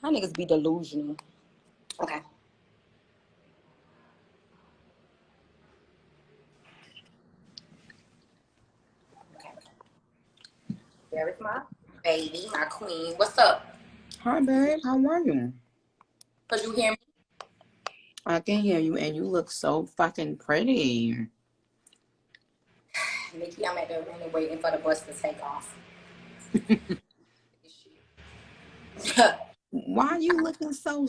How niggas be delusional. Okay. Okay. There is my baby, my queen. What's up? Hi, babe. How are you? Could you hear me? I can hear you, and you look so fucking pretty. Nicki, I'm at the arena waiting for the bus to take off. Why are you looking so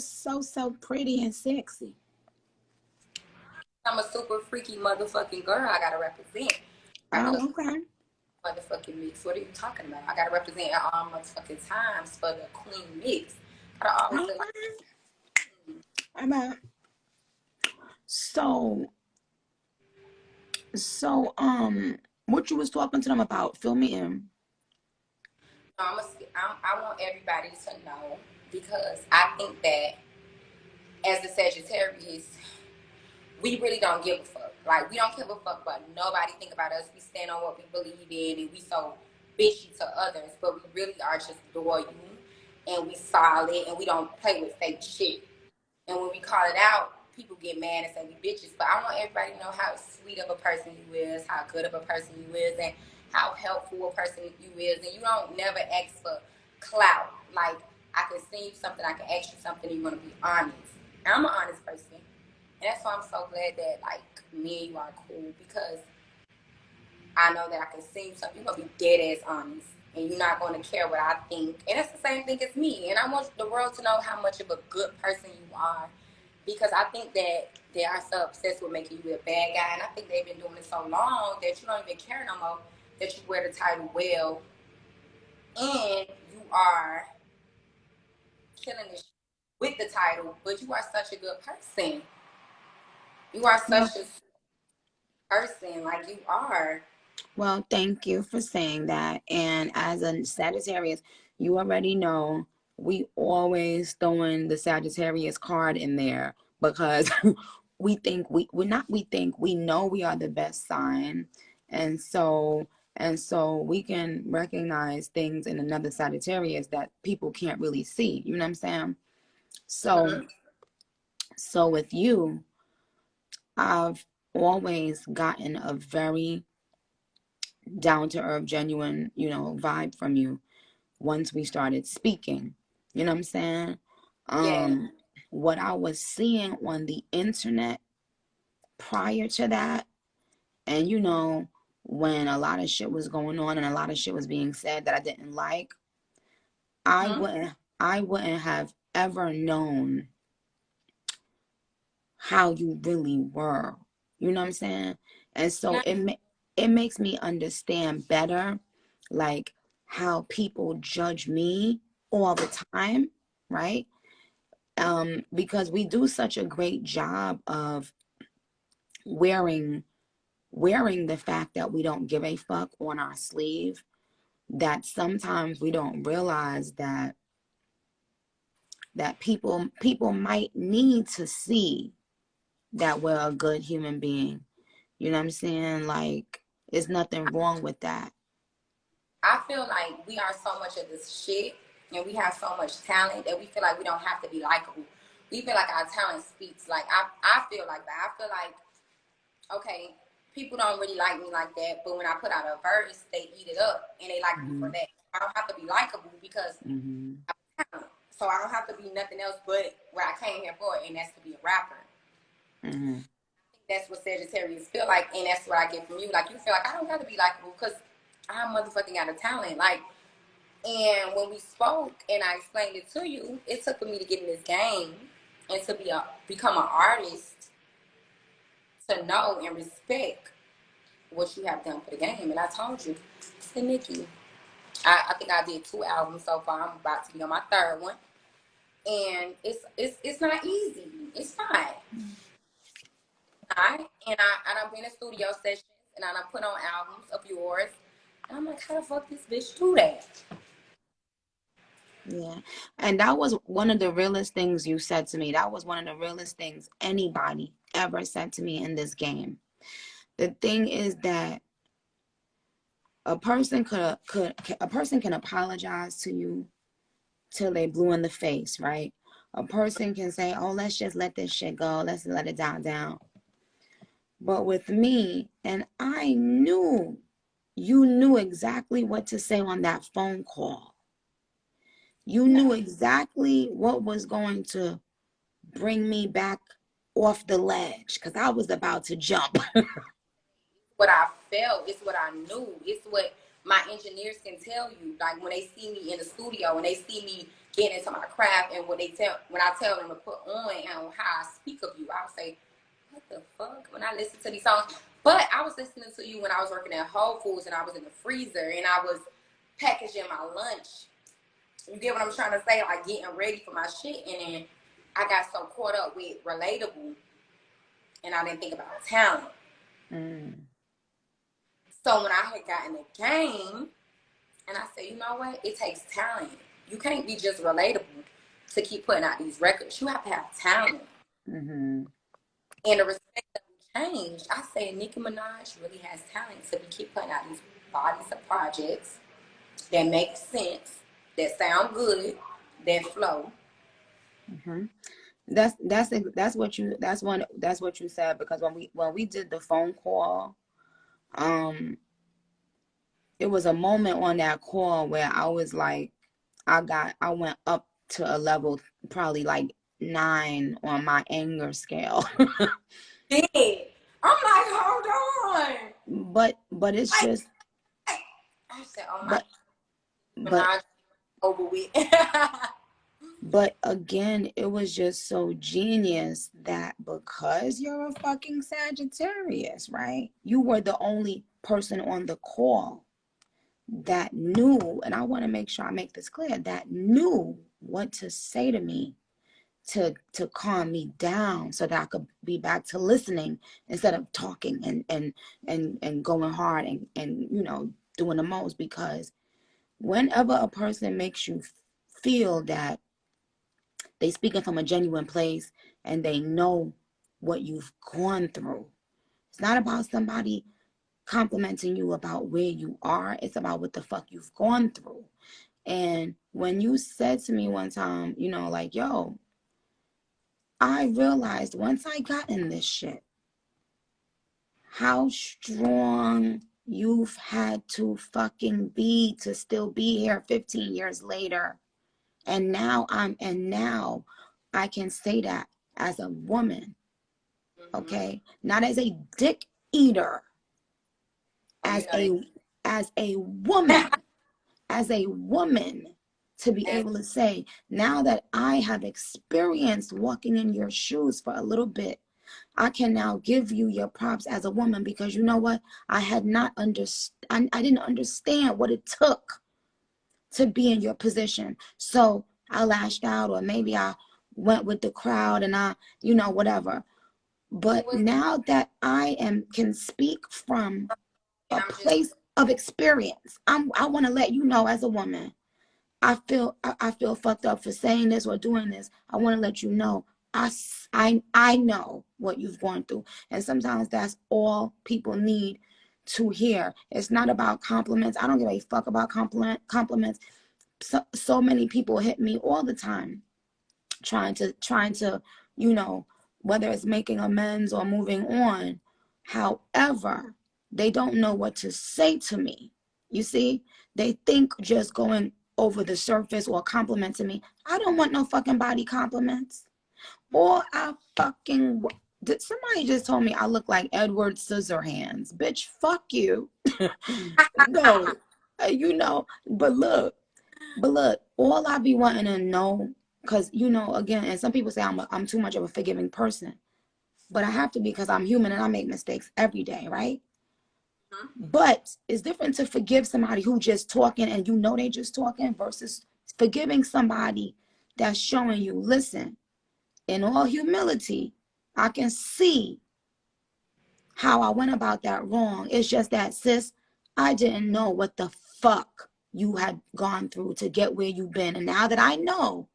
pretty and sexy? I'm a super freaky motherfucking girl. I gotta represent. I look Oh, okay. motherfucking mix. What are you talking about? I gotta represent at all motherfucking times for the queen mix. Gotta always look. Okay. About so what you was talking to them about? Fill me in. I want everybody to know because I think that as a Sagittarius, we really don't give a fuck. Like, we don't give a fuck about nobody think about us. We stand on what we believe in, and we so bitchy to others, but we really are just loyal, and we solid, and we don't play with fake shit. And when we call it out, people get mad and say we bitches. But I want everybody to know how sweet of a person you is, how good of a person you is, and how helpful a person you is. And you don't never ask for clout. Like, I can send you something, I can ask you something, and you're gonna be honest. And I'm an honest person. And that's why I'm so glad that like me and you are cool because I know that I can send you something, you're gonna be dead ass honest. And you're not gonna care what I think. And that's the same thing as me. And I want the world to know how much of a good person you are because I think that they are so obsessed with making you a bad guy, and I think they've been doing it so long that you don't even care no more that you wear the title well, and you are killing this with the title, but you are such a good person. You are Well, such a person, like you are. well, thank you for saying that. And as a Sagittarius, you already know we always throwing the Sagittarius card in there because we know we are the best sign. And so we can recognize things in another Sagittarius that people can't really see. You know what I'm saying? So Mm-hmm. so with you, I've always gotten a very down to earth, genuine, vibe from you once we started speaking. You know what I'm saying? Yeah. Um, what I was seeing on the internet prior to that, and when a lot of shit was going on and a lot of shit was being said that I didn't like, I Mm-hmm. wouldn't I wouldn't have ever known how you really were. You know what I'm saying? And so Now, it makes me understand better, like how people judge me all the time, right? Because we do such a great job of wearing wearing the fact that we don't give a fuck on our sleeve, that sometimes we don't realize that people might need to see that we're a good human being. You know what I'm saying? Like, there's nothing wrong with that. I feel like we are so much of this shit and we have so much talent that we feel like we don't have to be likable. We feel like our talent speaks. Like, I feel like that. I feel like, okay, people don't really like me like that, but when I put out a verse, they eat it up and they like me for Hmm. that. I don't have to be likable because Hmm. I have talent. So I don't have to be nothing else but what I came here for, and that's to be a rapper. Hmm. That's what Sagittarius feel like, and that's what I get from you. Like, you feel like I don't got to be likable because I'm motherfucking got a talent. Like, and when we spoke and I explained it to you, it took for me to get in this game and to become an artist to know and respect what you have done for the game. And I told you, say Nicki, I think I did 2 albums so far. I'm about to be on my third one, and it's not easy. It's not. And I've been in studio sessions and I put on albums of yours, and I'm like, how the fuck this bitch do that? Yeah. And that was one of the realest things you said to me. That was one of the realest things anybody ever said to me in this game. The thing is that a person can apologize to you till they blue in the face, right? A person can say, oh, let's just let this shit go. Let's let it die down. But with me, and I knew you knew exactly what to say on that phone call. You knew exactly what was going to bring me back off the ledge because I was about to jump. What I felt, it's what I knew, it's what my engineers can tell you. Like when they see me in the studio, when they see me getting into my craft, and when I tell them to put on and how I speak of you, I'll say, what the fuck? When I listen to these songs. But I was listening to you when I was working at Whole Foods and I was in the freezer and I was packaging my lunch. You get what I'm trying to say? Like getting ready for my shit. And then I got so caught up with relatable and I didn't think about talent. So when I had gotten the game and I said, you know what? It takes talent. You can't be just relatable to keep putting out these records. You have to have talent. Mm-hmm. And the respect that we changed, I say Nicki Minaj really has talent to keep putting out these bodies of projects that make sense, that sound good, that flow. Mm-hmm. That's what you said, because when we did the phone call, it was a moment on that call where I was like, I went up to a level probably like 9 on my anger scale. Big. I'm like, hold on. But it's Like, just I said, oh my but but Minaj over with. But again, it was just so genius that because you're a fucking Sagittarius, right? You were the only person on the call that knew, and I want to make sure I make this clear, that knew what to say to me to calm me down so that I could be back to listening instead of talking and going hard and doing the most. Because whenever a person makes you feel that they speaking from a genuine place and they know what you've gone through. It's not about somebody complimenting you about where you are. It's about what the fuck you've gone through. And when you said to me one time, like, yo, I realized once I got in this shit, how strong you've had to fucking be to still be here 15 years later. And now I can say that as a woman, okay? Not as a dick eater, Oh, you as know that. a woman, as a woman, to be able to say, now that I have experienced walking in your shoes for a little bit, I can now give you your props as a woman, because you know what? I didn't understand what it took to be in your position. So I lashed out, or maybe I went with the crowd and whatever. But now that I can speak from And a I'm just, place of experience, I want to let you know, as a woman, I feel fucked up for saying this or doing this. I want to let you know I know what you've gone through, and sometimes that's all people need to hear. It's not about compliments. I don't give a fuck about compliments. So many people hit me all the time trying to whether it's making amends or moving on. However, they don't know what to say to me. You see, they think just going over the surface or complimenting me. I don't want no fucking body compliments. Or I fucking somebody just told me I look like Edward Scissorhands. Bitch, fuck you. No, but look, all I be wanting to know, because again, and some people say I'm too much of a forgiving person, but I have to be, because I'm human and I make mistakes every day, right? But it's different to forgive somebody who just talking and they just talking, versus forgiving somebody that's showing you, listen, in all humility, I can see how I went about that wrong. It's just that, sis, I didn't know what the fuck you had gone through to get where you've been. And now that I know,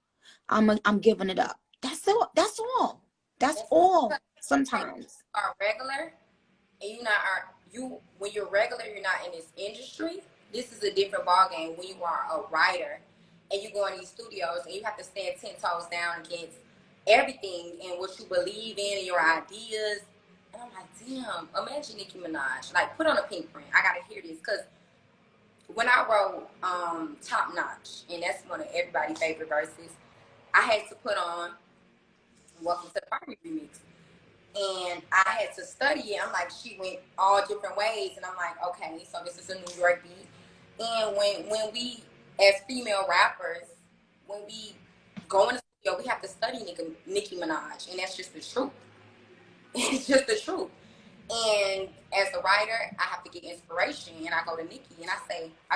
I'm giving it up. That's all. That's all. That's all. Sometimes. are regular, and you when you're regular, you're not in this industry. This is a different ballgame when you are a writer and you go in these studios and you have to stand 10 toes down against everything and what you believe in and your ideas. And I'm like, damn, imagine Nicki Minaj. Like, put on a pink print. I gotta hear this. Because when I wrote Top Notch, and that's one of everybody's favorite verses, I had to put on Welcome to the Party remix. And I had to study it. I'm like, she went all different ways. And I'm like, okay, so this is a New York beat. And when we, as female rappers, when we go in the studio, we have to study Nicki Minaj. And that's just the truth. It's just the truth. And as a writer, I have to get inspiration. And I go to Nicki and I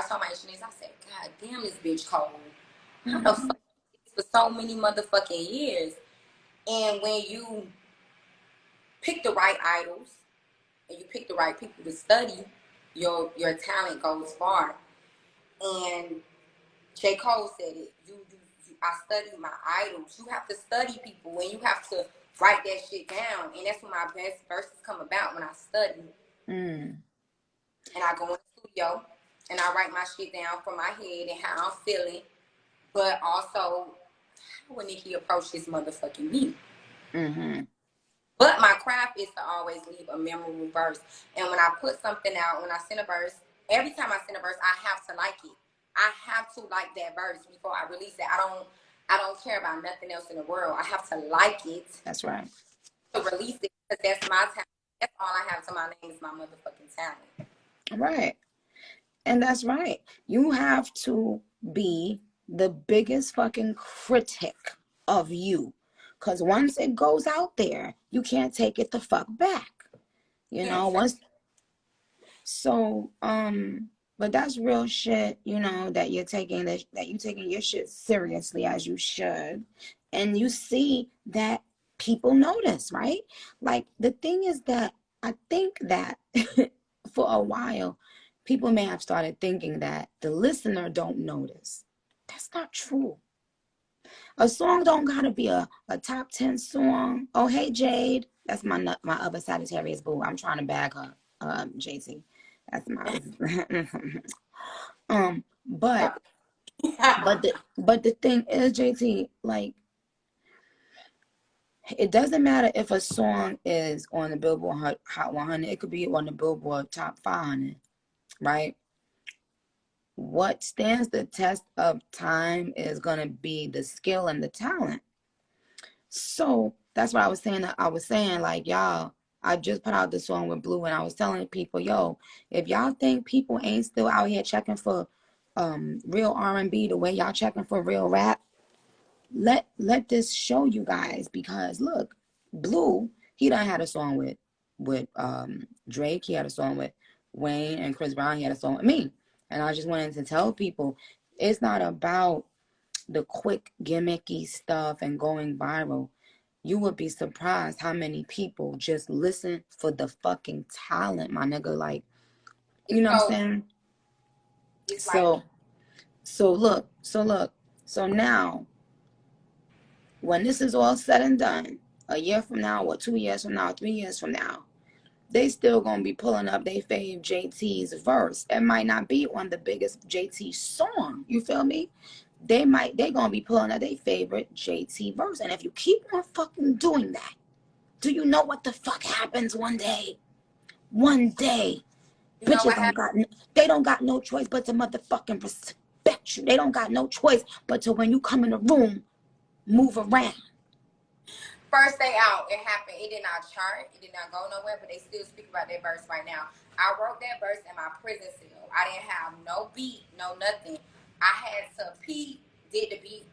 tell my engineers, I say, God damn, this bitch cold. How the fuck for so many motherfucking years? And when you pick the right idols and you pick the right people to study, your talent goes far. And J. Cole said it. I study my idols. You have to study people and you have to write that shit down. And that's when my best verses come about, when I study. And I go in the studio and I write my shit down from my head and how I'm feeling. But also, how would Nicki approach this motherfucking beat? But my craft is to always leave a memorable verse. And when I put something out, when I send a verse, every time I send a verse, I have to like it. I have to like that verse before I release it. I don't care about nothing else in the world. I have to like it. That's right. To release it, because that's my talent. That's all I have to my name is my motherfucking talent. Right. And that's right. You have to be the biggest fucking critic of you. Because once it goes out there, you can't take it the fuck back. You know, once. So, but that's real shit, you know, that you're taking your shit seriously, as you should. And you see that people notice, right? Like, the thing is that I think that for a while, people may have started thinking that the listener don't notice. That's not true. A song don't gotta be a top 10 song. Oh, hey, Jade. That's my other Sagittarius boo. I'm trying to bag her, JT. That's my but the thing is, JT, like, it doesn't matter if a song is on the Billboard Hot 100. It could be on the Billboard Top 500, right? What stands the test of time is going to be the skill and the talent. So that's what I was saying. I was saying, like, y'all, I just put out the song with Blue, and I was telling people, yo, if y'all think people ain't still out here checking for real R&B the way y'all checking for real rap, let this show you guys. Because look, Blue, he done had a song with Drake. He had a song with Wayne and Chris Brown. He had a song with me. And I just wanted to tell people, it's not about the quick gimmicky stuff and going viral. You would be surprised how many people just listen for the fucking talent, my nigga. Like, you know what I'm saying? So look. So now, when this is all said and done, a year from now, or 2 years from now, 3 years from now, they still gonna be pulling up they fave JT's verse. It might not be on the biggest JT song. You feel me? They gonna be pulling out their favorite JT verse. And if you keep on fucking doing that, do you know what the fuck happens one day? One day, bitches don't got no choice but to motherfucking respect you. They don't got no choice but to, when you come in the room, move around. First day out, it happened. It did not chart. It did not go nowhere, but they still speak about that verse right now. I wrote that verse in my prison cell. I didn't have no beat, no nothing. I had to P did the beat,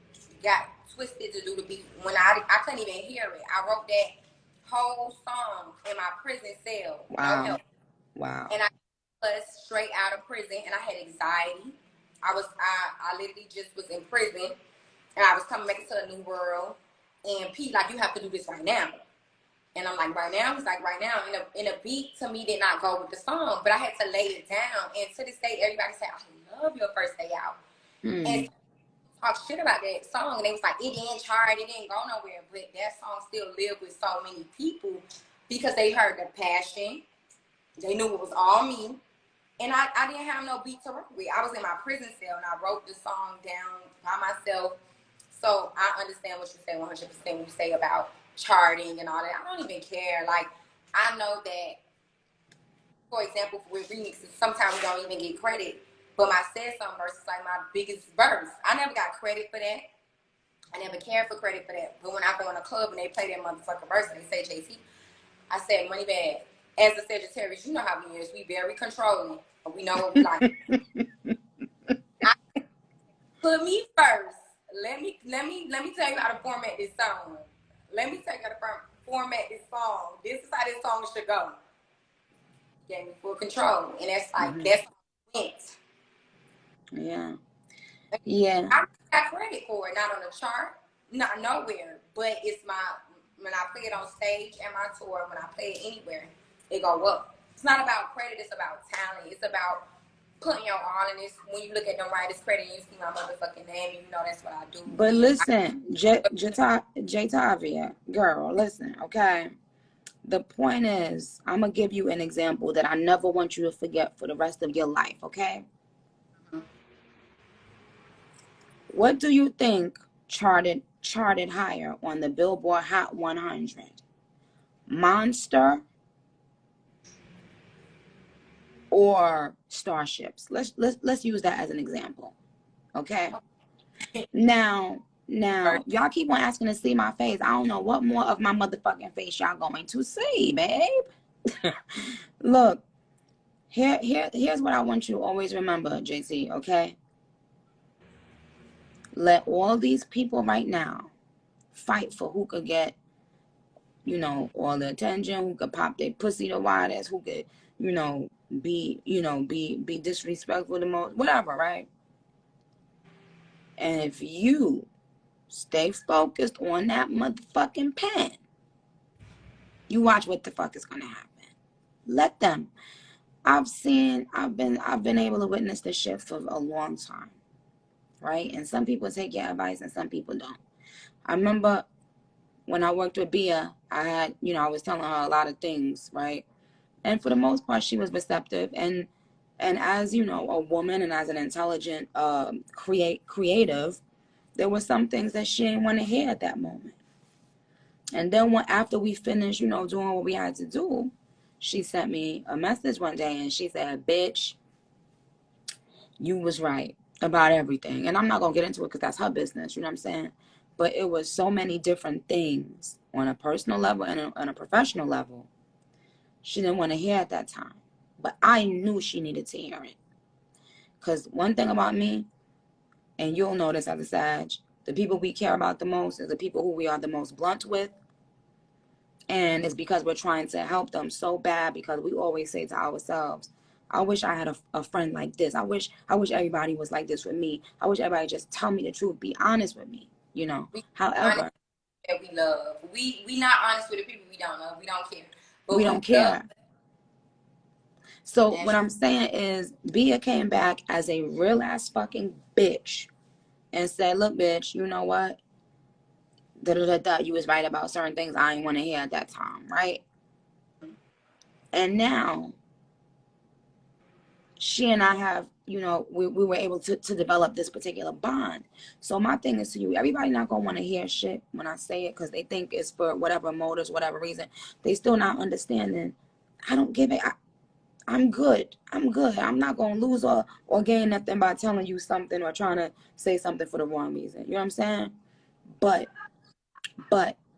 got twisted to do the beat. When I couldn't even hear it. I wrote that whole song in my prison cell. Wow. No help. Wow. And I was straight out of prison, and I had anxiety. I literally just was in prison, and I was coming back into a new world. And Pete, like, you have to do this right now. And I'm like, right now? He's like, right now. And a beat to me did not go with the song, but I had to lay it down. And to this day, everybody said, I love your first day out. And talk shit about that song. And they was like, it didn't chart, it didn't go nowhere. But that song still lived with so many people because they heard the passion. They knew it was all me. And I didn't have no beat to work with. I was in my prison cell and I wrote the song down by myself. So I understand what you say 100% when you say about charting and all that. I don't even care. Like, I know that, for example, with remixes, sometimes we don't even get credit. But my Said Something verse is like my biggest verse. I never got credit for that. I never cared for credit for that. But when I go in a club and they play that motherfucking verse and they say JT, I said, Money Bag, as a Sagittarius, you know how we is. We very controlling. We know what we like. I, put me first. Let me tell you how to format this song. Let me tell you how to format this song. This is how this song should go. Gave me full control. And that's like, Mm-hmm. that's how it went. Yeah. Yeah. I got credit for it, not on the chart, not nowhere. But it's my, when I play it on stage and my tour, when I play it anywhere, it go up. It's not about credit, it's about talent. It's about putting your all in this. When you look at them writers' credit and you see my motherfucking name, you know that's what I do. But And listen, Tavia, girl, listen, okay? The point is, I'm going to give you an example that I never want you to forget for the rest of your life, okay? What do you think charted higher on the Billboard Hot 100? Monster or Starships? Let's use that as an example, okay? Now, y'all keep on asking to see my face. I don't know what more of my motherfucking face y'all going to see, babe. Look, here's what I want you to always remember, JC, okay? Let all these people right now fight for who could get, all the attention, who could pop their pussy the widest, who could, be disrespectful the most, whatever, right? And if you stay focused on that motherfucking pen, you watch what the fuck is gonna happen. Let them. I've been able to witness this shit for a long time, right? And some people take your advice and some people don't. I remember when I worked with Bia, I had, I was telling her a lot of things, right? And for the most part, she was receptive. And as a woman and as an intelligent creative, there were some things that she didn't want to hear at that moment. And then after we finished, doing what we had to do, she sent me a message one day and she said, "Bitch, you was right about everything." And I'm not going to get into it because that's her business, you know what I'm saying? But it was so many different things on a personal level and on a professional level she didn't want to hear at that time. But I knew she needed to hear it. Because one thing about me, and you'll notice as a Sag, the people we care about the most is the people who we are the most blunt with. And it's because we're trying to help them so bad, because we always say to ourselves, I wish I had a friend like this. I wish everybody was like this with me. I wish everybody just tell me the truth, be honest with me, we honest However, that we love. We not honest with the people we don't love. We don't care. But we we don't love care. So that what I'm saying is, Bia came back as a real ass fucking bitch and said, "Look, bitch, you know what? You was right about certain things I didn't want to hear at that time, right?" And now she and I have, we were able to develop this particular bond. So my thing is to you, everybody not going to want to hear shit when I say it because they think it's for whatever motives, whatever reason. They still not understanding. I don't give it. I'm good. I'm not going to lose or gain nothing by telling you something or trying to say something for the wrong reason. You know what I'm saying? But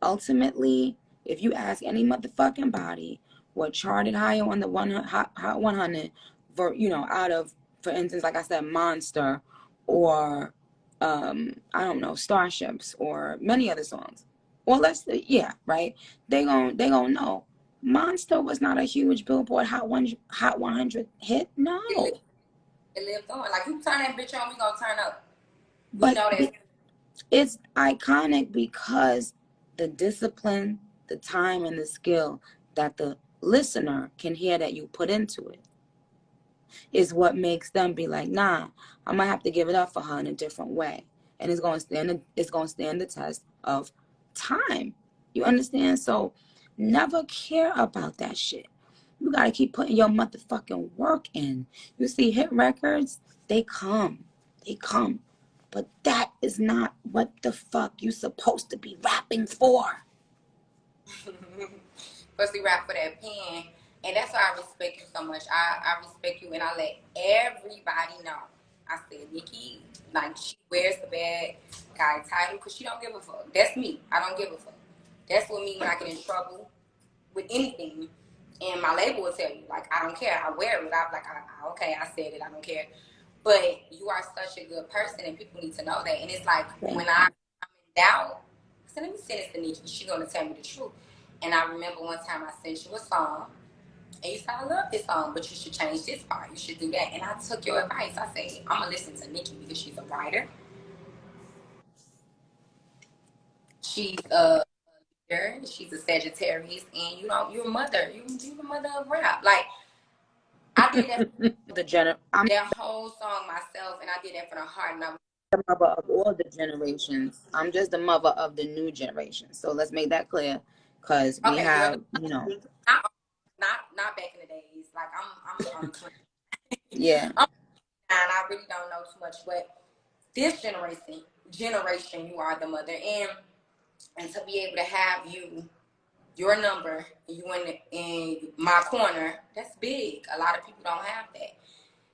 ultimately, if you ask any motherfucking body what charted higher on the Hot 100, out of, for instance, like I said, Monster or I don't know, Starships or many other songs. Well, yeah, right. They gonna know. Monster was not a huge Billboard Hot 100 hit. it. No, It lived on. Like, you turn that bitch on, we gonna turn up. We but know that. it's iconic because the discipline, the time, and the skill that the listener can hear that you put into it is what makes them be like, nah, I might have to give it up for her in a different way. And it's gonna stand the test of time. You understand? So never care about that shit. You gotta keep putting your motherfucking work in. You see hit records, they come. They come. But that is not what the fuck you supposed to be rapping for. Firstly, rap for that pen. And that's why I respect you so much. I respect you and I let everybody know. I said, Nicki, like, she wears the bad guy title because she don't give a fuck. That's me. I don't give a fuck. That's what me when I get in trouble with anything. And my label will tell you, like, I don't care. I wear it. I'm like, okay, I said it. I don't care. But you are such a good person and people need to know that. And it's like, when I'm in doubt, I said, let me send this to Nicki. She's going to tell me the truth. And I remember one time I sent you a song, and you said, I love this song, but you should change this part. You should do that. And I took your advice. I said, I'm going to listen to Nicki because she's a writer. She's a leader. She's a Sagittarius. And, you're a mother. You're the mother of rap. Like, I did I'm that whole song myself, and I did that from the heart. And I was, the mother of all the generations. I'm just the mother of the new generation. So let's make that clear, because we okay, you're have, not back in the days. Like, I'm 20. yeah. I'm, and I really don't know too much, but this generation, you are the mother, and to be able to have your number, you in my corner, that's big. A lot of people don't have that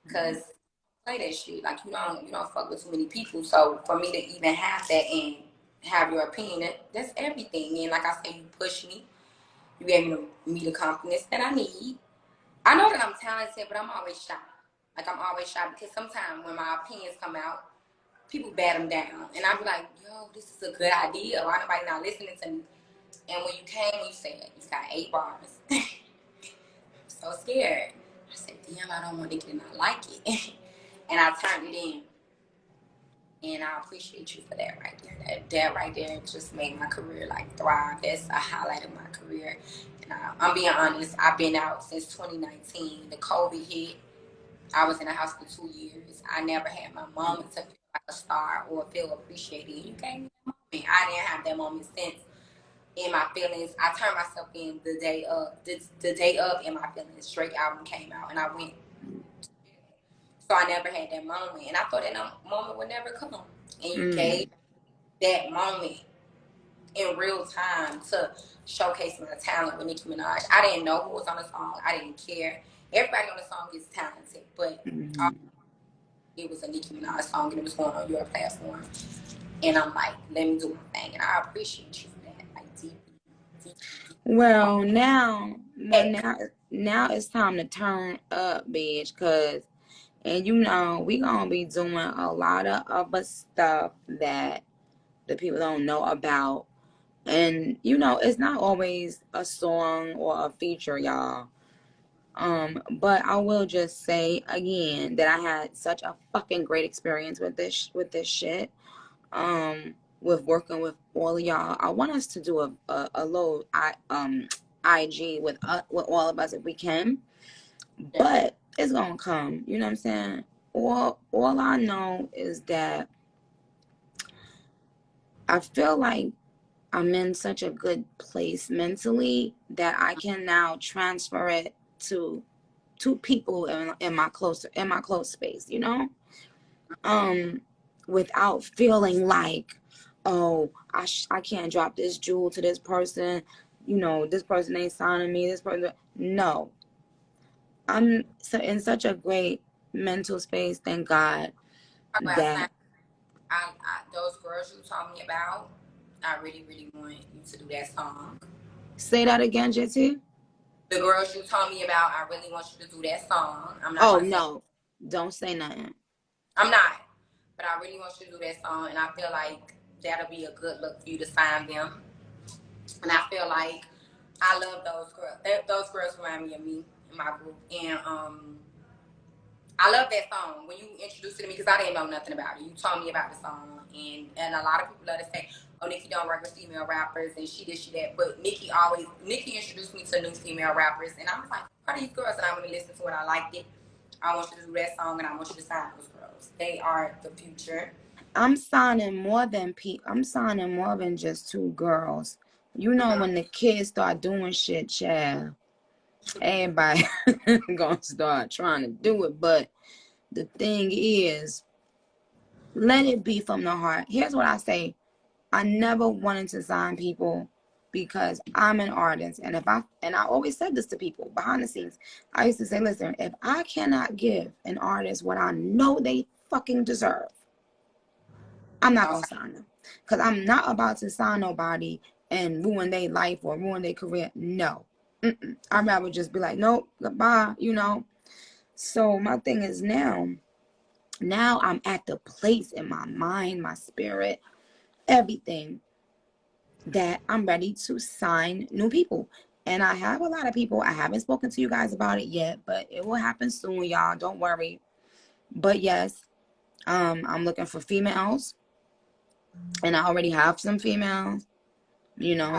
because play that shit. Like, you don't fuck with too many people. So for me to even have that and have your opinion, that's everything. And like I said, you push me. You gave me the confidence that I need. I know that I'm talented, but I'm always shy. Like, I'm always shy because sometimes when my opinions come out, people bat them down. And I be like, yo, this is a good idea. Why nobody not listening to me? And when you came, you said, you got 8 bars. I'm so scared. I said, damn, I don't want to get not like it. And I turned it in. And I appreciate you for that right there. That right there just made my career like thrive. That's a highlight of my career. And I'm being honest, I've been out since 2019. The COVID hit. I was in the house for 2 years. I never had my moment to feel like a star or feel appreciated. You gave me that moment. I didn't have that moment since. In my feelings, I turned myself in the day of In My Feelings. Drake album came out, and I went. So I never had that moment, and I thought that moment would never come. And you gave that moment in real time to showcase my talent with Nicki Minaj. I didn't know who was on the song. I didn't care. Everybody on the song is talented, but it was a Nicki Minaj song, and it was going on your platform. And I'm like, let me do my thing, and I appreciate you for that, like deep, deep. Well, now it's time to turn up, bitch, cause and we gonna be doing a lot of other stuff that the people don't know about. And it's not always a song or a feature, y'all. But I will just say again that I had such a fucking great experience with this shit. With working with all of y'all. I want us to do a little IG with all of us if we can. But it's gonna come. You know what I'm saying? All I know is that I feel like I'm in such a good place mentally that I can now transfer it to people in my close space, without feeling like, oh, I can't drop this jewel to this person, this person ain't signing me, this person. No, I'm in such a great mental space, thank God, that Those girls you told me about, I really, really want you to do that song. say that again, JT. The girls you told me about, I really want you to do that song. I'm not Oh gonna say no, don't say nothing. I'm not, but I really want you to do that song, and I feel like that'll be a good look for you to sign them. And I feel like I love those girls. Those girls remind me of me in my group, and I love that song when you introduced it to me because I didn't know nothing about it. You told me about the song, and a lot of people love to say, "Oh, Nicki don't work with female rappers," and she this, she that. But Nicki introduced me to new female rappers, and I was like, "What are these girls?" And I went to listen to it. I liked it. I want you to do that song, and I want you to sign those girls. They are the future. I'm signing more than I'm signing more than just 2 girls. When the kids start doing shit, child, Everybody gonna start trying to do it, but the thing is, let it be from the heart. Here's what I say. I never wanted to sign people because I'm an artist. And I always said this to people behind the scenes. I used to say, listen, if I cannot give an artist what I know they fucking deserve, I'm not gonna sign them. Because I'm not about to sign nobody and ruin their life or ruin their career. No. I'd rather just be like, nope, goodbye, So my thing is now I'm at the place in my mind, my spirit, everything, that I'm ready to sign new people. And I have a lot of people. I haven't spoken to you guys about it yet, but it will happen soon, y'all. Don't worry. But yes, I'm looking for females, and I already have some females.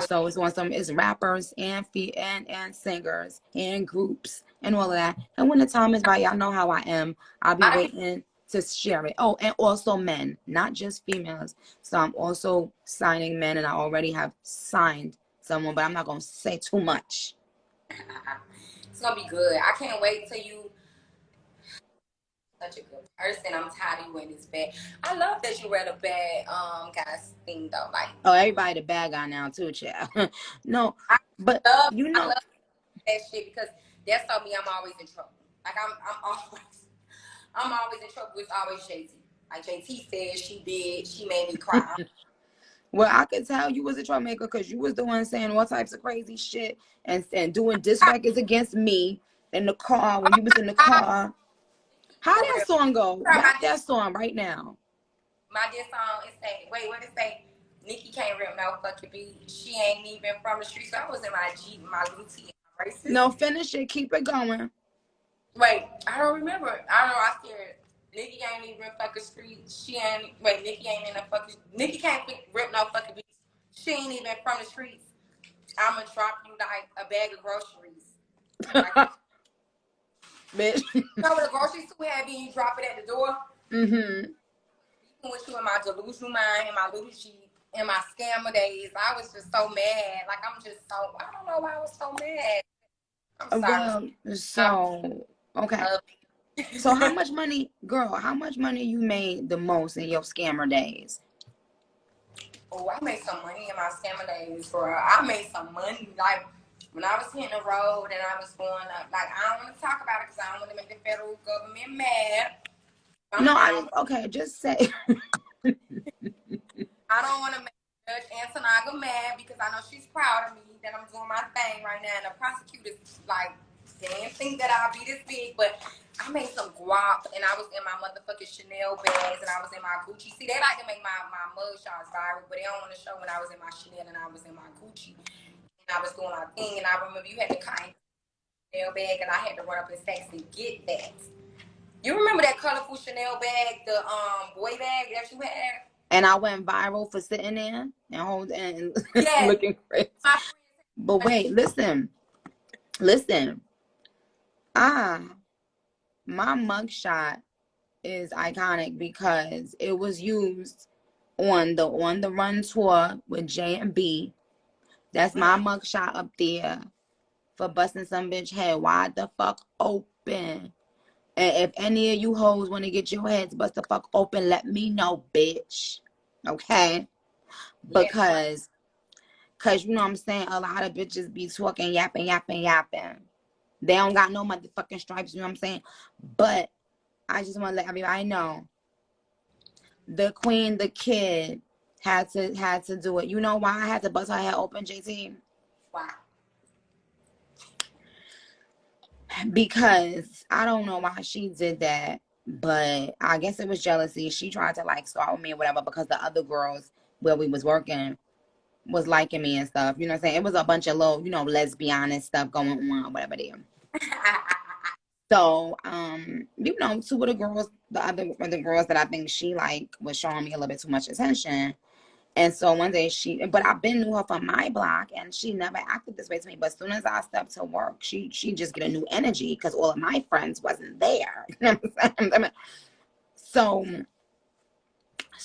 So it's rappers and and singers and groups and all of that. And when the time is right, y'all know how I am. I'll be waiting to share it. Oh, and also men, not just females. So I'm also signing men, and I already have signed someone, but I'm not gonna say too much. It's gonna be good. I can't wait till you. Such a good person. I'm tired of you in this bad. I love that you read a bad guys thing though. Like, Oh, everybody the bad guy now too, child. No, I but I love that shit because that's told me I'm always in trouble. Like I'm always in trouble. It's always JT. Like JT said, she made me cry. Well, I could tell you was a troublemaker because you was the one saying all types of crazy shit and doing diss records against me in the car when you was in the car. How Over that there. song go? My Rap that song right now. diss song is saying, wait, what it say? Nicki can't rip no fucking beat. She ain't even from the streets. So I was in my Jeep, my Lucy, and my braces. No, finish it. Keep it going. Wait, I don't remember. I don't know. I scared. Nicki ain't even fucking street. She ain't. Wait, Nicki ain't in the fucking. Nicki can't rip no fucking beats. She ain't even from the streets. I'ma drop you like a bag of groceries. Like, Bitch. you know what a grocery store have and you drop it at the door? Mm-hmm. Even with you in my delusional mind, in my little Jeep, in my scammer days, I was just so mad. Like, I'm just so. I don't know why I was so mad. I'm sorry. Well, I so okay. love So how it. much money, girl, how much money you made the most in your scammer days? Oh, I made some money in my scammer days, bro. I made some money. Like, when I was hitting the road and I was going up, like, I don't want to talk about it because I don't want to make the federal government mad. No, Somehow, okay, just say. I don't want to make Judge Antonaga mad because I know she's proud of me that I'm doing my thing right now. And the prosecutors, like, they didn't think that I'd be this big, but I made some guap and I was in my motherfucking Chanel bags and I was in my Gucci. See, they like to make my mug shots viral, but they don't want to show when I was in my Chanel and I was in my Gucci and I was doing my thing. And I remember you had to kind Chanel bag and I had to run up in Saks and get that. You remember that colorful Chanel bag, the boy bag that you had? And I went viral for sitting there and Yes. looking crazy. My But wait, listen. Ah, my mugshot is iconic because it was used on the run tour with J and B. That's my mugshot up there for busting some bitch head wide the fuck open. And if any of you hoes want to get your heads bust the fuck open, let me know, bitch. Okay? yeah, Because you know what I'm saying? A lot of bitches be talking, yapping, yapping, yapping. They don't got no motherfucking stripes, you know what I'm saying? But I just want to let everybody know the queen, the kid, had to do it. You know why I had to bust her head open, JT? wow. Because I don't know why she did that, but I guess it was jealousy. She tried to like start with me or whatever because the other girls where we was working was liking me and stuff. You know what I'm saying? It was a bunch of little, lesbian and stuff going on, whatever there. So, two of the girls, the girls that I think she like was showing me a little bit too much attention. And so one day but I've been knew her from my block and she never acted this way to me. But as soon as I stepped to work, she just get a new energy because all of my friends wasn't there. You know what I'm saying?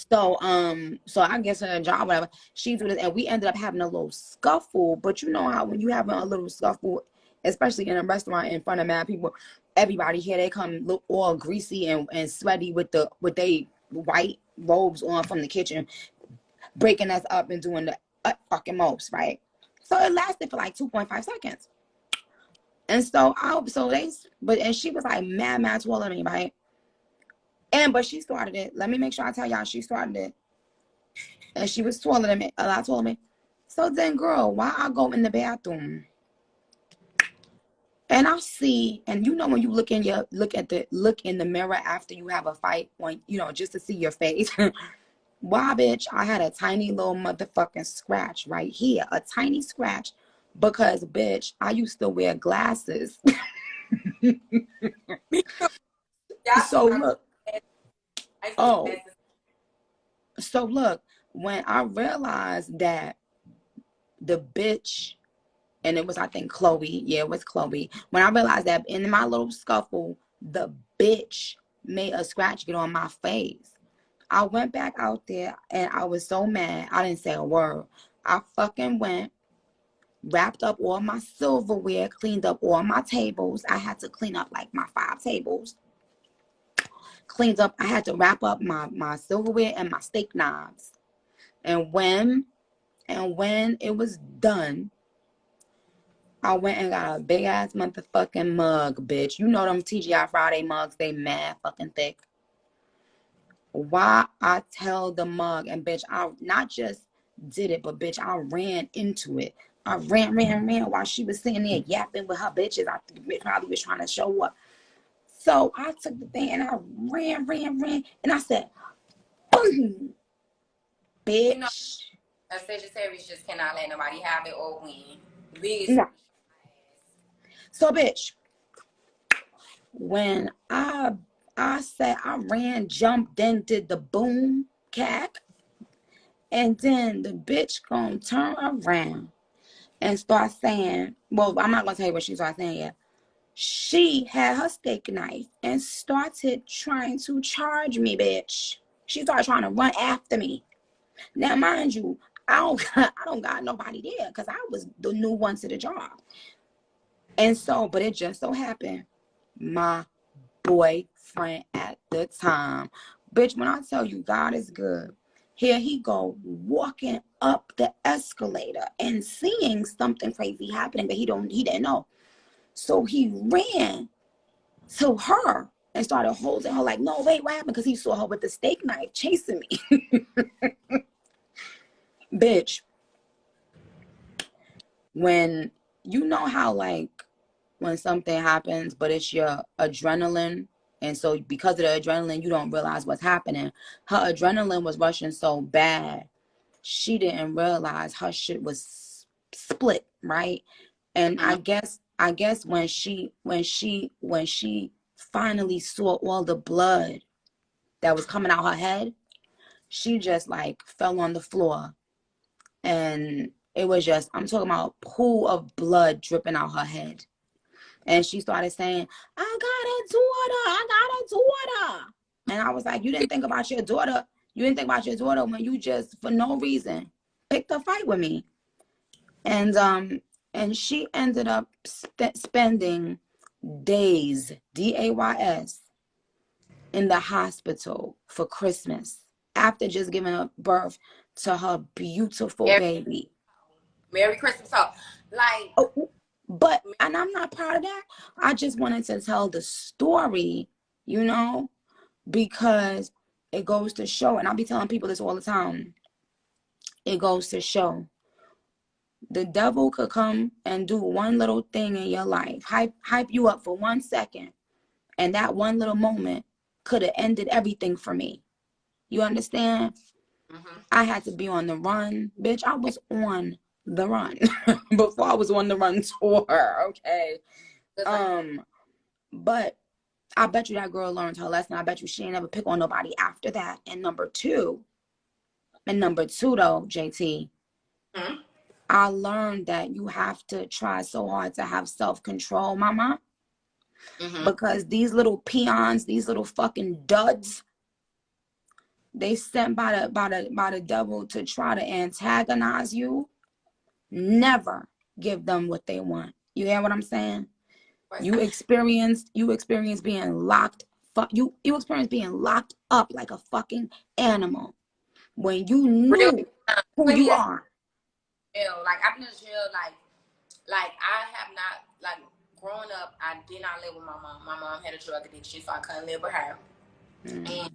So I guess her a job, whatever. She do this and we ended up having a little scuffle. But you know how when you having a little scuffle, especially in a restaurant in front of mad people. Everybody here, they come look all greasy and sweaty with they white robes on from the kitchen, breaking us up and doing the fucking most, right? So it lasted for like 2.5 seconds. And so and she was like mad taller than me, right? But she started it. Let me make sure I tell y'all she started it. And she was taller than me, a lot taller than me. So then, girl, why I go in the bathroom and I see, and you know when you look in the mirror after you have a fight, when just to see your face. Why, bitch, I had a tiny little motherfucking scratch right here, a tiny scratch, because bitch, I used to wear glasses. Y'all see So my look, I used to wear oh, glasses. so look, when I realized that the bitch, and it was, I think, Chloe. Yeah, it was Chloe. When I realized that in my little scuffle, the bitch made a scratch get on my face. I went back out there and I was so mad. I didn't say a word. I fucking went, wrapped up all my silverware, cleaned up all my tables. I had to clean up like my 5 tables. Cleaned up, I had to wrap up my silverware and my steak knives. And when it was done, I went and got a big ass motherfucking mug, bitch. You know them TGI Friday mugs, they mad fucking thick. Why I tell the mug, and bitch, I not just did it, but bitch, I ran into it. I ran while she was sitting there yapping with her bitches. I probably was trying to show up. So I took the thing and I ran, and I said, boom, You know, bitch. a Sagittarius just cannot let nobody have it or win. We No. So bitch, when I said I ran, jumped, then did the boom cack, and then the bitch gonna turn around and start saying, well, I'm not gonna tell you what she started saying yet. She had her steak knife and started trying to charge me, bitch. She started trying to run after me. Now, mind you, I don't got nobody there because I was the new one to the job. And so, but it just so happened, my boyfriend at the time, bitch, when I tell you God is good, here he go walking up the escalator and seeing something crazy happening that he didn't know. So he ran to her and started holding her like, no, wait, what happened? Because he saw her with the steak knife chasing me. Bitch, when you know how like when something happens, but it's your adrenaline. And so because of the adrenaline, you don't realize what's happening. Her adrenaline was rushing so bad, she didn't realize her shit was split, right? And I guess when she finally saw all the blood that was coming out her head, she just like fell on the floor, and it was just, I'm talking about a pool of blood dripping out her head. And she started saying, I got a daughter. I got a daughter. And I was like, you didn't think about your daughter. You didn't think about your daughter when you just, for no reason, picked a fight with me. And she ended up spending days, DAYS, in the hospital for Christmas after just giving up birth to her beautiful Merry, baby. Merry Christmas. So, like, Oh, and I'm not proud of that. I just wanted to tell the story, you know, because it goes to show, and I'll be telling people this all the time. It goes to show the devil could come and do one little thing in your life, hype you up for 1 second, and that one little moment could have ended everything for me. You understand? mm-hmm. I had to be on the run, bitch. I was on the run before I was on the run tour. Okay. But I bet you that girl learned her lesson. I bet you she ain't never pick on nobody after that. And number two though, JT, Mm-hmm. I learned that you have to try so hard to have self-control, mama. Mm-hmm. Because these little peons, these little fucking duds, they sent by the devil to try to antagonize you. Never give them what they want. You hear what I'm saying? Right. You experienced being locked. You experienced being locked up like a fucking animal when you Real knew who you plenty of are. jail. Like I've been in jail. Like I have not like growing up. I did not live with my mom. My mom had a drug addiction, so I couldn't live with her. And Mm.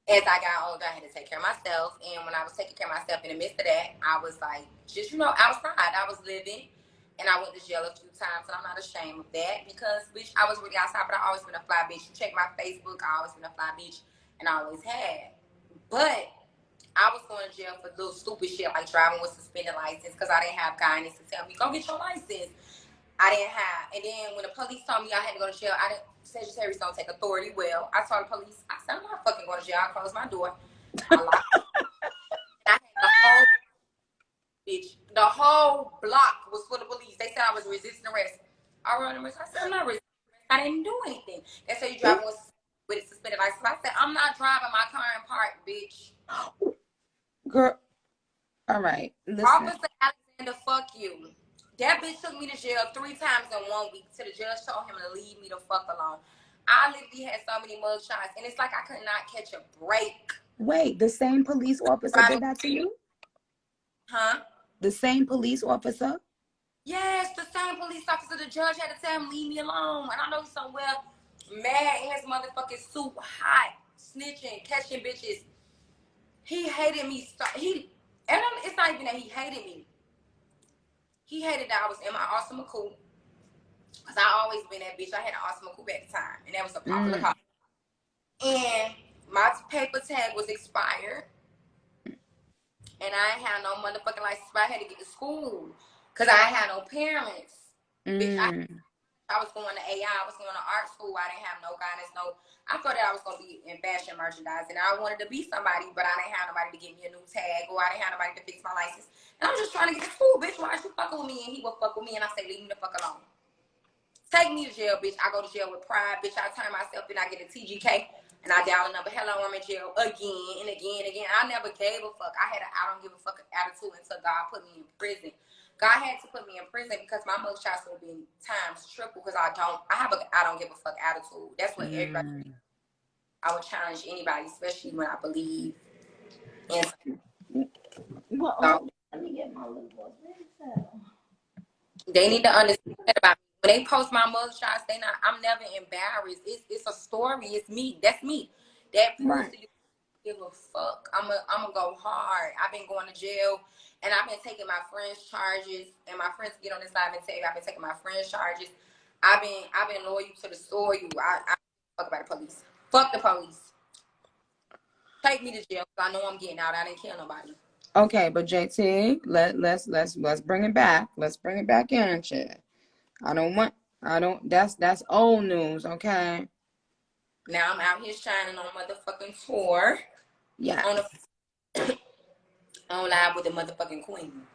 as I got older, I had to take care of myself. And when I was taking care of myself, in the midst of that, I was like, just outside. I was living, and I went to jail a few times, and I'm not ashamed of that because, bitch, I was really outside. But I always been a fly bitch. You check my Facebook, I always been a fly bitch, and I always had. But I was going to jail for little stupid shit like driving with suspended license because I didn't have guidance to tell me, go get your license. I didn't have. And then when the police told me I had to go to jail, I didn't. Sagittarius don't take authority. Well, I told the police, I said, I'm not fucking going to jail. I closed my door. I locked it. And I had the whole bitch. The whole block was full of police. They said I was resisting arrest. I wrote them. I said, I'm not resisting arrest. I didn't do anything. They said you driving with a suspended license. I said, I'm not driving my car in park, bitch. Girl, all right, listen. Officer Alexander, fuck you. That bitch took me to jail 3 times in 1 week. To the judge told him to leave me the fuck alone. I literally had so many mug shots, and it's like I could not catch a break. Wait, the same police officer did that to you? Huh? The same police officer? Yes, the same police officer. The judge had to tell him leave me alone. And I know he's somewhere mad in his motherfucking suit, hot, snitching, catching bitches. He hated me. And it's not even that he hated me. He hated that I was in my awesome coupe. Because I always been that bitch. I had an awesome coupe at the time. And that was a popular car. And my paper tag was expired. And I ain't had no motherfucking license. But I had to get to school. Because I ain't had no parents. Bitch, I was going to AI. I was going to art school. I didn't have no guidance. I thought that I was going to be in fashion merchandising. I wanted to be somebody, but I didn't have nobody to give me a new tag, or I didn't have nobody to fix my license. And I was just trying to get to school, bitch. Why is you fucking with me? And he would fuck with me, and I say, leave me the fuck alone. Take me to jail, bitch. I go to jail with pride, bitch. I turn myself in. I get a TGK, and I dial a number. Hello, I'm in jail again and again and again. I never gave a fuck. I don't give a fuck attitude until God put me in prison. God had to put me in prison because my mug shots would have been times triple because I don't give a fuck attitude. That's what everybody. I would challenge anybody, especially when I believe in something. Well, So let me get my little boy. they need to understand about me. When they post my mug shots, I'm never embarrassed. It's a story. It's me. That's me. That proves Right. to you give a fuck. I'm gonna go hard. I've been going to jail, and I've been taking my friends' charges. And my friends get on this live and tell you I've been taking my friends' charges. I've been loyal to the story. I fuck about the police. Fuck the police. Take me to jail. I know I'm getting out. I didn't kill nobody. Okay, but JT, let's bring it back. Let's bring it back in, shit. That's old news, okay? Now I'm out here shining on motherfucking tour. Yeah. On live with the motherfucking queen.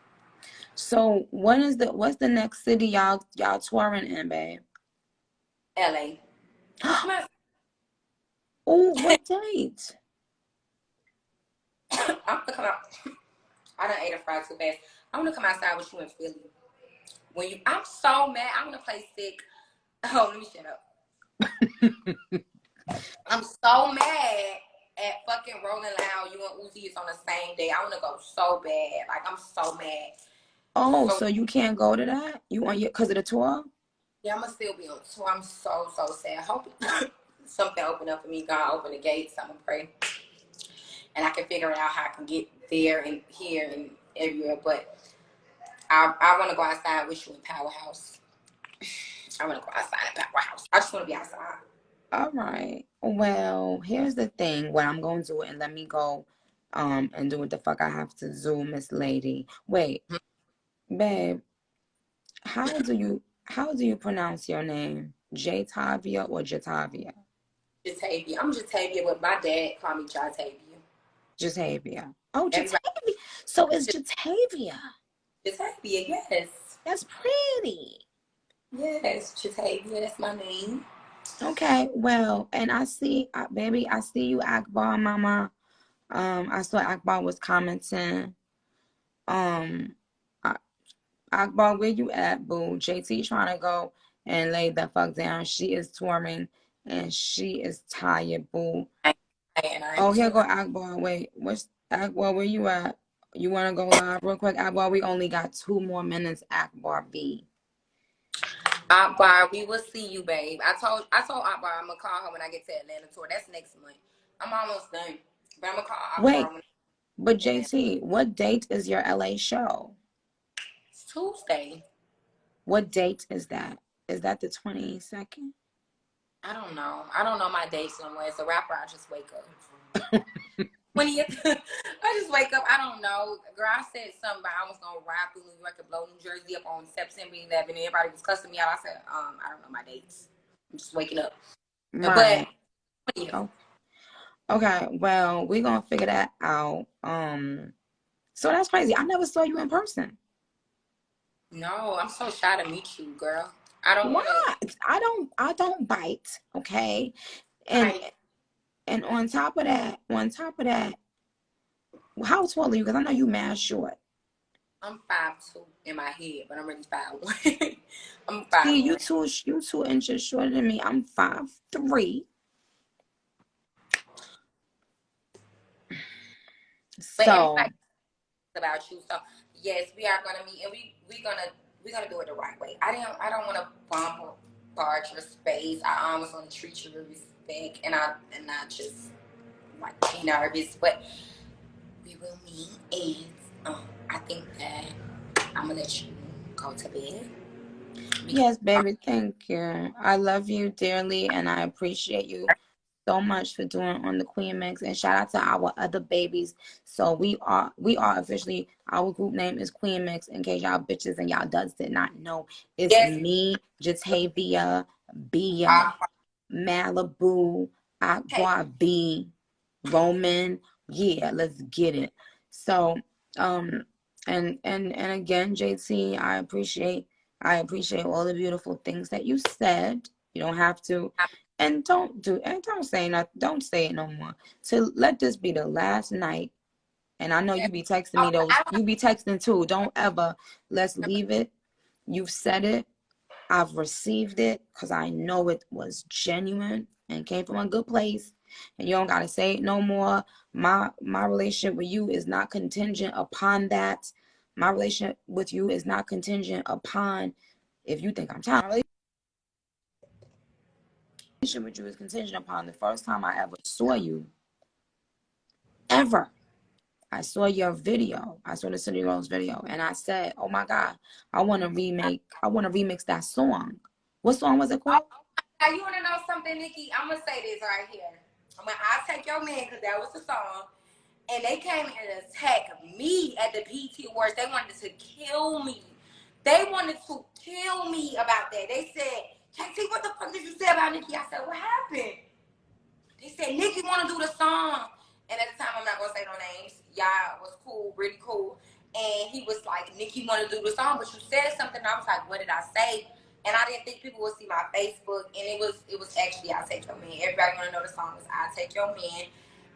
So what's the next city y'all touring in, babe? LA. Oh, what date? I'm gonna come out. I done ate a fry too fast. I'm gonna come outside with you in Philly. I'm so mad. I'm gonna play sick. Oh, let me shut up. I'm so mad at fucking Rolling Loud. You and Uzi is on the same day. I wanna go so bad. Like I'm so mad. Oh, So so you can't go to that? You on your because of the tour? yeah, I'm gonna still be on tour. I'm so sad. Hope something open up for me. God open the gates. I'm gonna pray, and I can figure out how I can get there and here and everywhere. But I want to go outside with you in Powerhouse. I want to go outside in Powerhouse. I just want to be outside. All right. Well, here's the thing. What I'm going to do, and let me go and do what the fuck I have to do, Miss Lady. Wait, babe, how do you pronounce your name? Jatavia or Jatavia? Jatavia. I'm Jatavia, but my dad called me Jatavia. Jatavia. Oh, Everybody, Jatavia. So it's Jatavia. Jatavia, yes. That's pretty. Yes, Jatavia, that's my name. Okay, well, and baby, I see you, Akbar, mama. I saw Akbar was commenting. Um, I, Akbar, where you at, boo? JT trying to go and lay the fuck down. She is touring and she is tired, boo. And I'm Oh, here too. go Akbar. Wait, what's Akbar? Where you at? You want to go live real quick, Akbar? We only got 2 more minutes, Akbar B. Akbar, we will see you, babe. I told Akbar I'm gonna call her when I get to Atlanta tour. That's next month. I'm almost done, but I'm gonna call Akbar Wait, when but I get there. JT, what date is your LA show? It's Tuesday. What date is that? Is that the 22nd? I don't know. I don't know my dates somewhere. As a rapper, I just wake up. 20th. I just wake up. I don't know. Girl, I said something about I was gonna ride through New York and blow New Jersey up on September 11th. And everybody was cussing me out. I said, I don't know my dates. I'm just waking up. But Right. 20th. Oh, okay. Well, we're gonna figure that out. So that's crazy. I never saw you in person. No, I'm so shy to meet you, girl. I don't What? wanna I don't bite. Okay. And like and on top of that, how tall are you? Because I know you mad short. I'm 5'2" in my head, but I'm really 5'1". I'm See, 5'1". you 2 inches shorter than me. I'm 5'3". But So everybody about you. So yes, we are gonna meet, and we're gonna do it the right way. I don't want to bombard your space. I almost want to treat you with respect, and not just like be nervous. But we will meet, and I think that I'm gonna let you go to bed because yes, baby, thank you. I love you dearly, and I appreciate you so much for doing on the Queen Mix. And shout out to our other babies. So we are officially, our group name is Queen Mix. In case y'all bitches and y'all duds did not know, it's yes, me, Jatavia, Bia, I Malibu, take Aqua B, Roman. Yeah, let's get it. So and again, JT, I appreciate all the beautiful things that you said. You don't have to, and don't say nothing. Don't say it no more. To let this be the last night. And I know you yes. be texting Oh, me those. I You be texting too. Don't ever. Let's leave it. You've said it. I've received it because I know it was genuine and came from a good place. And you don't gotta say it no more. My relationship with you is not contingent upon that. My relationship with you is not contingent upon if you think I'm tired. My relationship with you is contingent upon the first time I ever saw you. Ever. I saw your video. I saw the City Girls video, and I said, "Oh my God, I want to remake. I want to remix that song. What song was it oh, called?" now you want to know something, Nikki? I'm gonna say this right here. I'll take your man because that was the song. And they came and attacked me at the BET Awards. They wanted to kill me. They wanted to kill me about that. They said, KT, what the fuck did you say about Nicki? I said, what happened? They said, Nicki want to do the song. And at the time, I'm not going to say no names. Y'all was cool, really cool. And he was like, Nicki want to do the song, but you said something. And I was like, what did I say? And I didn't think people would see my Facebook. And it was actually I Take Your Man. Everybody want to know the song was I Take Your Man.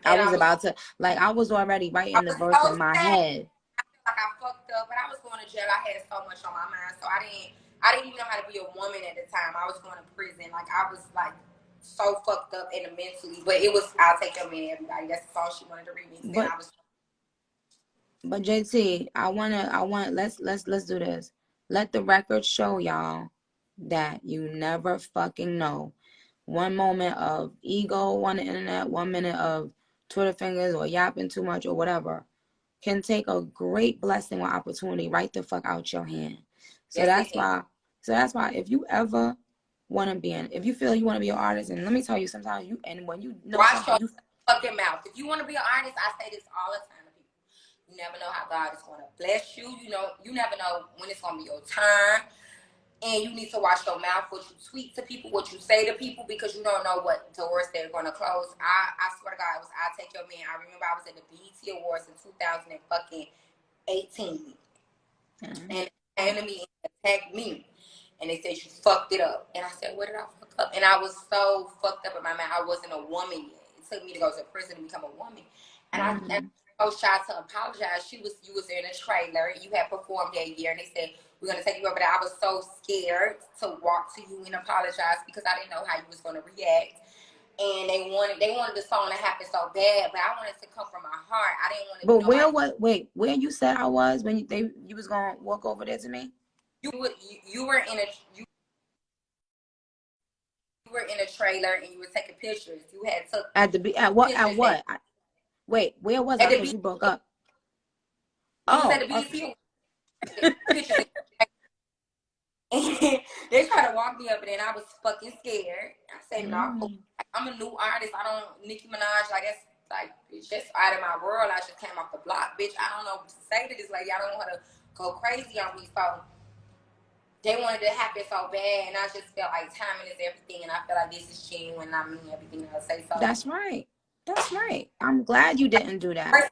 I And was about to, like, I was already I writing the was verse in so my sad. head. I feel like I fucked up, but I was going to jail. I had so much on my mind, so I didn't even know how to be a woman at the time. I was going to prison. Like I was like so fucked up in the mentally, but it was I'll Take Your Man, everybody. That's the song she wanted to remix, and But I was. but JT, let's do this. Let the record show y'all that you never fucking know. One moment of ego on the internet, 1 minute of Twitter fingers or yapping too much or whatever can take a great blessing or opportunity right the fuck out your hand. So Yes, it that's can. why. So that's why if you ever want to be if you feel you want to be an artist, and let me tell you, sometimes and when you know Watch something, your you fucking mouth. If you want to be an artist, I say this all the time to people. You never know how God is going to bless you. You never know when it's going to be your turn. And you need to watch your mouth, what you tweet to people, what you say to people, because you don't know what doors they're going to close. I swear to God, I Take Your Man. I remember I was at the BET Awards in 2018. And they came to me and attacked me. And they said, you fucked it up. And I said, what did I fuck up? And I was so fucked up in my mind. I wasn't a woman yet. It took me to go to prison to become a woman. And I was so shy to apologize. You was in a trailer. You had performed that year. And they said, we're gonna take you over there. I was so scared to walk to you and apologize because I didn't know how you was gonna react. And they wanted the song to happen so bad, but I wanted it to come from my heart. I didn't want to be But nobody. where you said I was when you was gonna walk over there to me? You were in a you were in a trailer and you were taking pictures. You had took At what pictures wait, where was at I? the Because B. you broke up. You was at Oh, the okay. BC pictures. And they tried to walk me up, and then I was fucking scared. I said, "No, Mm. I'm a new artist. I don't Nicki Minaj. Like that's like it's just out of my world. I just came off the block, bitch. I don't know what to say to this lady. I don't want her to go crazy on me." So they wanted it to happen so bad, and I just felt like timing is everything, and I feel like this is genuine. I mean everything I say. So That's right. That's right. I'm glad you didn't do that. first,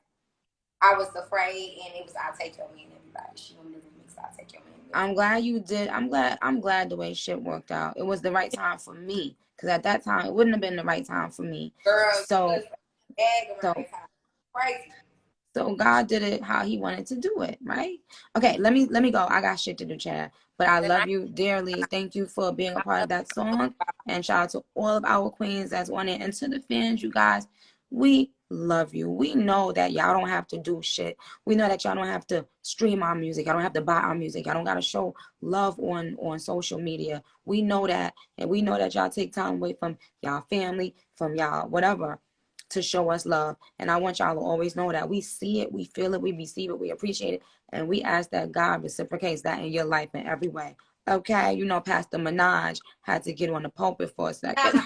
I was afraid, and it was I'll take your man, everybody. She wanted to remix. I'll take your man. I'm glad you did. I'm glad the way shit worked out. It was the right time for me. Because at that time it wouldn't have been the right time for me. Girl, you So was bag around so that time. Crazy. So God did it how he wanted to do it, right? Okay, let me go. I got shit to do, Chad. But I The love you dearly. Thank you for being a part of that song. And shout out to all of our queens that's on it. And to the fans, you guys, we love you. We know that y'all don't have to do shit. We know that y'all don't have to stream our music. Y'all don't have to buy our music. Y'all don't gotta show love on social media. We know that, and we know that y'all take time away from y'all family, from y'all whatever, to show us love. And I want y'all to always know that we see it, we feel it, we receive it, we appreciate it. And we ask that God reciprocates that in your life in every way. Okay, you know, Pastor Minaj had to get on the pulpit for a second.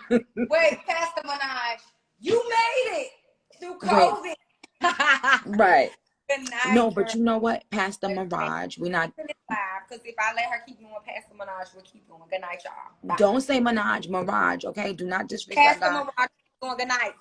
Wait, Pastor Minaj, you made it through Wait, COVID. right. Good night, No, but girl. you know what, Pastor Wait, Mirage, we're not. because if I let her keep going, Pastor Minaj will keep going. Good night, y'all. Bye. Don't say Minaj, Mirage. Okay, do not disrespect Pastor God. Minaj, keep going. Good night.